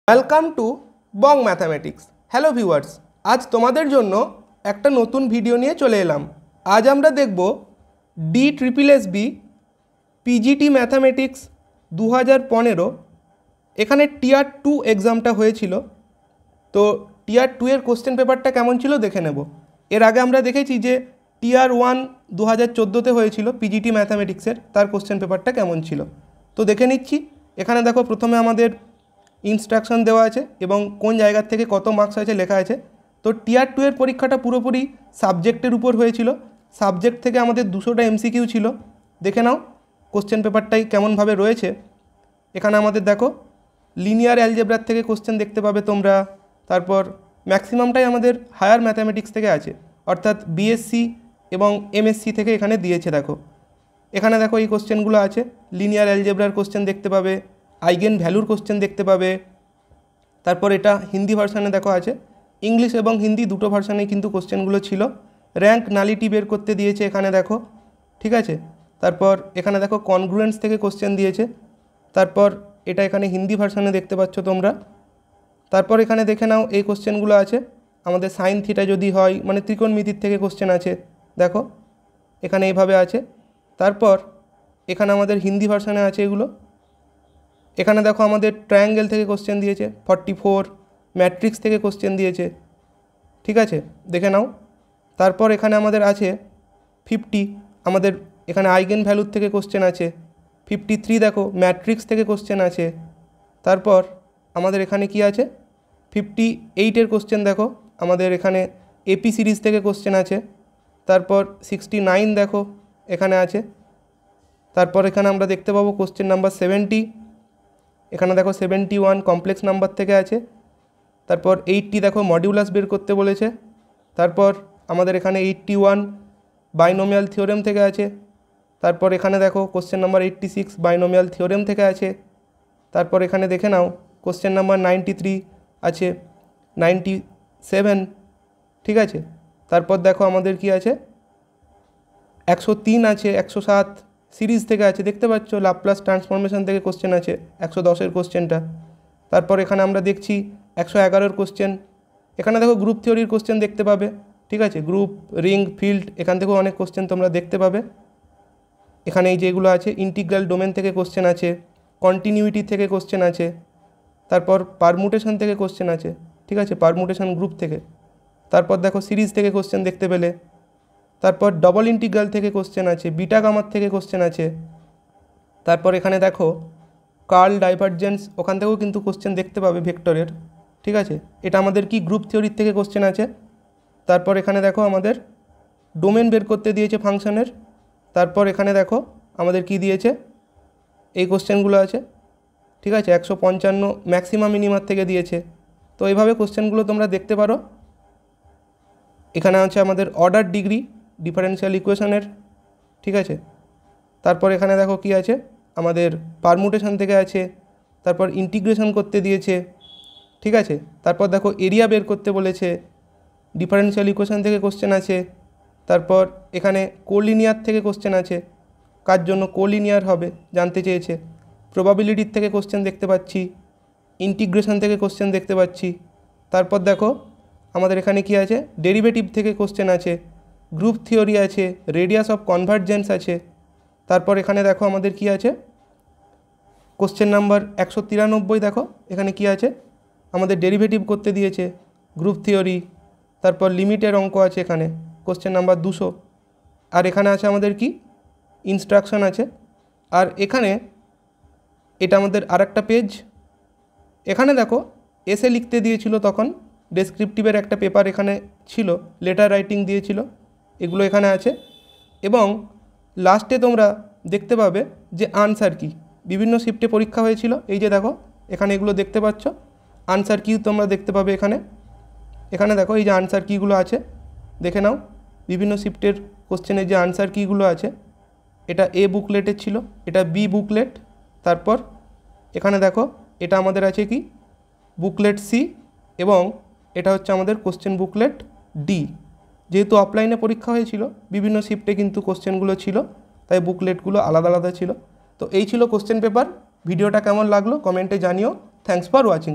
Welcome to Bong mathematics. Hello viewers, আজ তোমাদের জন্য একটা নতুন ভিডিও নিয়ে চলে এলাম। আজ আমরা দেখব DSSB পিজিটি ম্যাথামেটিক্স 2015। এখানে টিয়ার 2 এক্সামটা হয়েছিল। তো টিয়ার 2 এর কোশ্চেন পেপারটা কেমন ছিল দেখে নেব। এর আগে আমরা দেখেছি যে টিয়ার 1 2014-তে হয়েছিল পিজিটি ম্যাথামেটিক্সের, তার কোশ্চেন পেপারটা কেমন ছিল তো দেখে নিচ্ছি। এখানে দেখো প্রথমে আমাদের ইনস্ট্রাকশন দেওয়া আছে এবং কোন জায়গা থেকে কত মার্কস আছে লেখা আছে। তো টিয়ার 2 এর পরীক্ষাটা পুরোপুরি সাবজেক্টের উপর হয়েছিল। সাবজেক্ট থেকে আমাদের 200টা এমসিকিউ ছিল। দেখে নাও কোশ্চেন পেপারটাই কেমনভাবে রয়েছে। এখানে আমাদের দেখো লিনিয়ার অ্যালজেব্রার থেকে কোশ্চেন দেখতে পাবে তোমরা। তারপর ম্যাক্সিমামটাই আমাদের হায়ার ম্যাথামেটিক্স থেকে আছে, অর্থাৎ বিএসসি এবং এমএসসি থেকে এখানে দিয়েছে। দেখো এখানে দেখো এই কোশ্চেনগুলো আছে। লিনিয়ার অ্যালজেব্রার কোশ্চেন দেখতে পাবে, আইগেন ভ্যালুর কোশ্চেন দেখতে পাবে। তারপর এটা হিন্দি ভার্সানে দেখো আছে, ইংলিশ এবং হিন্দি দুটো ভার্সানেই কিন্তু কোশ্চেনগুলো ছিল। র্যাঙ্ক নালিটি বের করতে দিয়েছে এখানে দেখো, ঠিক আছে। তারপর এখানে দেখো কনগ্রুয়েন্স থেকে কোশ্চেন দিয়েছে। তারপর এটা এখানে হিন্দি ভার্সানে দেখতে পাচ্ছ তোমরা। তারপর এখানে দেখে নাও এই কোশ্চেনগুলো আছে আমাদের সাইন থিটা যদি হয়, মানে ত্রিকোণমিতির থেকে কোশ্চেন আছে দেখো এখানে এইভাবে আছে। তারপর এখানে আমাদের হিন্দি ভার্সানে আছে এগুলো। এখানে দেখো আমাদের ট্রায়াঙ্গেল থেকে কোশ্চেন দিয়েছে 44, ম্যাট্রিক্স থেকে কোশ্চেন দিয়েছে, ঠিক আছে, দেখে নাও। তারপর এখানে আমাদের আছে 50, আমাদের এখানে আইগেন ভ্যালুর থেকে কোশ্চেন আছে। 53 দেখো ম্যাট্রিক্স থেকে কোশ্চেন আছে। তারপর আমাদের এখানে কি আছে 58-এর কোশ্চেন দেখো আমাদের এখানে এপি সিরিজ থেকে কোশ্চেন আছে। তারপর 69 দেখো এখানে আছে। তারপর এখানে আমরা দেখতে পাবো কোশ্চেন নাম্বার 70, এখানে দেখো 71 কমপ্লেক্স নাম্বার থেকে আছে। তারপর 80 দেখো মডিউলাস বের করতে বলেছে। তারপর আমাদের এখানে 81 বাইনোমিয়াল থিওরেম থেকে আছে। তারপর এখানে দেখো কোশ্চেন নাম্বার 86 বাইনোমিয়াল থিওরেম থেকে আছে। তারপর এখানে দেখে নাও কোশ্চেন নাম্বার 93 আছে, 97, ঠিক আছে। তারপর দেখো আমাদের কি আছে 103 আছে, 107 সিরিজ থেকে আছে, দেখতে পাচ্ছ ল্যাপ্লাস ট্রান্সফরমেশন থেকে কোশ্চেন আছে 110-এর কোশ্চেনটা। তারপর এখানে আমরা দেখছি 111-এর কোশ্চেন। এখানে দেখো গ্রুপ থিওরির কোশ্চেন দেখতে পাবে, ঠিক আছে, গ্রুপ, রিং, ফিল্ড, এখান থেকেও অনেক কোশ্চেন তোমরা দেখতে পাবে। এখানে এই যেগুলো আছে ইন্টিগ্রাল ডোমেন থেকে কোশ্চেন আছে, কন্টিনিউইটি থেকে কোশ্চেন আছে। তারপর পারমুটেশন থেকে কোশ্চেন আছে, ঠিক আছে, পারমুটেশন গ্রুপ থেকে। তারপর দেখো সিরিজ থেকে কোশ্চেন দেখতে পেলে। তারপর ডবল ইন্টিগ্রাল থেকে কোশ্চেন আছে, বিটা গামার থেকে কোশ্চেন আছে। তারপর এখানে দেখো কার্ল ডাইভারজেন্স, ওখান থেকেও কিন্তু কোশ্চেন দেখতে পাবে ভেক্টরের, ঠিক আছে। এটা আমাদের কি গ্রুপ থিওরির থেকে কোশ্চেন আছে। তারপর এখানে দেখো আমাদের ডোমেন বের করতে দিয়েছে ফাংশনের। তারপর এখানে দেখো আমাদের কি দিয়েছে, এই কোশ্চেনগুলো আছে, ঠিক আছে, 155 ম্যাক্সিমাম মিনিমার থেকে দিয়েছে। তো এইভাবে কোশ্চেনগুলো তোমরা দেখতে পারো। এখানে আছে আমাদের অর্ডার ডিগ্রি ডিফারেনশিয়াল ইকুয়েশনের, ঠিক আছে। তারপর এখানে দেখো কি আছে আমাদের পারমুটেশন থেকে আছে। তারপর ইন্টিগ্রেশন করতে দিয়েছে, ঠিক আছে। তারপর দেখো এরিয়া বের করতে বলেছে, ডিফারেনশিয়াল ইকুয়েশন থেকে কোশ্চেন আছে। তারপর এখানে কোলিনিয়ার থেকে কোশ্চেন আছে, কার জন্য কোলিনিয়ার হবে জানতে চেয়েছে। প্রবাবিলিটির থেকে কোশ্চেন দেখতে পাচ্ছি, ইন্টিগ্রেশন থেকে কোশ্চেন দেখতে পাচ্ছি। তারপর দেখো আমাদের এখানে কি আছে ডেরিভেটিভ থেকে কোশ্চেন আছে, গ্রুপ থিওরি আছে, রেডিয়াস অফ কনভার্জেন্স আছে। তারপর এখানে দেখো আমাদের কি আছে কোশ্চেন নাম্বার 193 দেখো এখানে কি আছে আমাদের ডেরিভেটিভ করতে দিয়েছে, গ্রুপ থিওরি। তারপর লিমিটের অঙ্ক আছে এখানে কোশ্চেন নাম্বার 200। আর এখানে আছে আমাদের কি ইনস্ট্রাকশন আছে। আর এখানে এটা আমাদের আরেকটা পেজ। এখানে দেখো এসে লিখতে দিয়েছিল, তখন ডেসক্রিপটিভের একটা পেপার এখানে ছিল, লেটার রাইটিং দিয়েছিল, এগুলো এখানে আছে। এবং লাস্টে তোমরা দেখতে পাবে যে আনসার কি, বিভিন্ন শিফটে পরীক্ষা হয়েছিল, এই যে দেখো এখানে এগুলো দেখতে পাচ্ছ, আনসার কি তোমরা দেখতে পাবে এখানে। এখানে দেখো এই যে আনসার কিগুলো আছে দেখে নাও, বিভিন্ন শিফটের কোশ্চেনের যে আনসার কিগুলো আছে। এটা এ বুকলেটের ছিল, এটা বি বুকলেট। তারপর এখানে দেখো এটা আমাদের আছে কি বুকলেট সি, এবং এটা হচ্ছে আমাদের কোশ্চেন বুকলেট ডি। যেহেতু অফলাইনে পরীক্ষা হয়েছিল বিভিন্ন শিফটে কিন্তু কোশ্চেনগুলো ছিল, তাই বুকলেটগুলো আলাদা আলাদা ছিল। তো এই ছিল কোশ্চেন পেপার। ভিডিওটা কেমন লাগলো কমেন্টে জানিও। Thanks for watching.